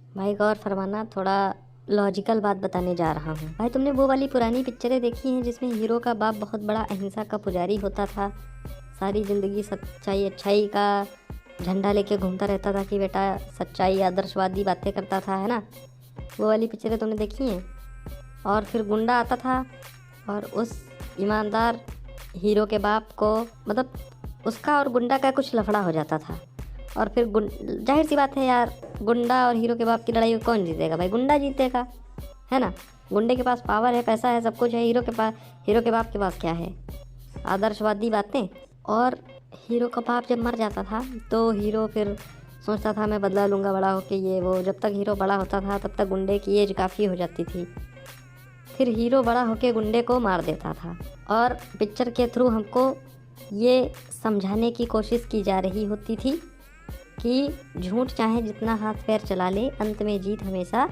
भाई गौर फरमाना, थोड़ा लॉजिकल बात बताने जा रहा हूँ। भाई तुमने वो वाली पुरानी पिक्चरें देखी हैं जिसमें हीरो का बाप बहुत बड़ा अहिंसा का पुजारी होता था, सारी ज़िंदगी सच्चाई अच्छाई का झंडा लेके घूमता रहता था कि बेटा सच्चाई आदर्शवादी बातें करता था, है ना? वो वाली पिक्चरें तुमने देखी हैं? और फिर गुंडा आता था और उस ईमानदार हीरो के बाप को, मतलब उसका और गुंडा का कुछ लफड़ा हो जाता था, और फिर जाहिर सी बात है यार, गुंडा और हीरो के बाप की लड़ाई में कौन जीतेगा? भाई गुंडा जीतेगा, है ना? गुंडे के पास पावर है, पैसा है, सब कुछ है। हीरो के बाप के पास क्या है? आदर्शवादी बातें। और हीरो का बाप जब मर जाता था तो हीरो फिर सोचता था मैं बदला लूँगा बड़ा होके, ये वो। जब तक हीरो बड़ा होता था तब तक गुंडे की एज काफ़ी हो जाती थी, फिर हीरो बड़ा होके गुंडे को मार देता था। और पिक्चर के थ्रू हमको ये समझाने की कोशिश की जा रही होती थी कि झूठ चाहे जितना हाथ पैर चला ले, अंत में जीत हमेशा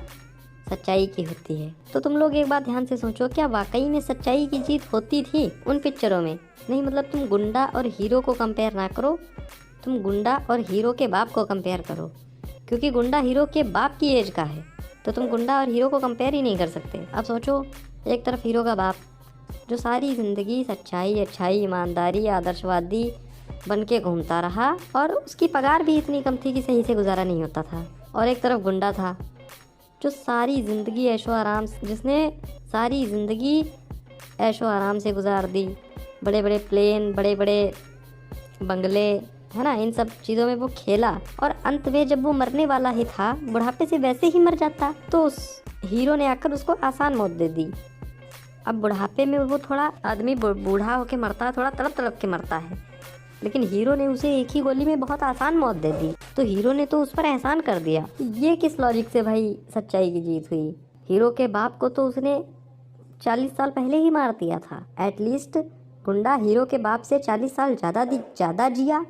सच्चाई की होती है। तो तुम लोग एक बात ध्यान से सोचो, क्या वाकई में सच्चाई की जीत होती थी उन पिक्चरों में? नहीं, मतलब तुम गुंडा और हीरो को कंपेयर ना करो, तुम गुंडा और हीरो के बाप को कंपेयर करो, क्योंकि गुंडा हीरो के बाप की एज का है, तो तुम गुंडा और हीरो को कंपेयर ही नहीं कर सकते। अब सोचो, एक तरफ हीरो का बाप जो सारी ज़िंदगी सच्चाई अच्छाई ईमानदारी आदर्शवादी बन के घूमता रहा और उसकी पगार भी इतनी कम थी कि सही से गुजारा नहीं होता था, और एक तरफ गुंडा था जो सारी ज़िंदगी ऐशो आराम से, जिसने सारी ज़िंदगी ऐशो आराम से गुजार दी, बड़े बड़े प्लेन, बड़े बड़े बंगले, है ना, इन सब चीज़ों में वो खेला, और अंत में जब वो मरने वाला ही था, बुढ़ापे से वैसे ही मर जाता, तो उस हीरो ने आकर उसको आसान मौत दे दी। अब बुढ़ापे में वो थोड़ा आदमी बूढ़ा होके मरता है, थोड़ा तड़प तड़प के मरता है, लेकिन हीरो ने उसे एक ही गोली में बहुत आसान मौत दे दी, तो हीरो ने तो उस पर एहसान कर दिया। ये किस लॉजिक से भाई सच्चाई की जीत हुई? हीरो के बाप को तो उसने 40 साल पहले ही मार दिया था। एटलीस्ट गुंडा हीरो के बाप से 40 साल ज़्यादा जिया।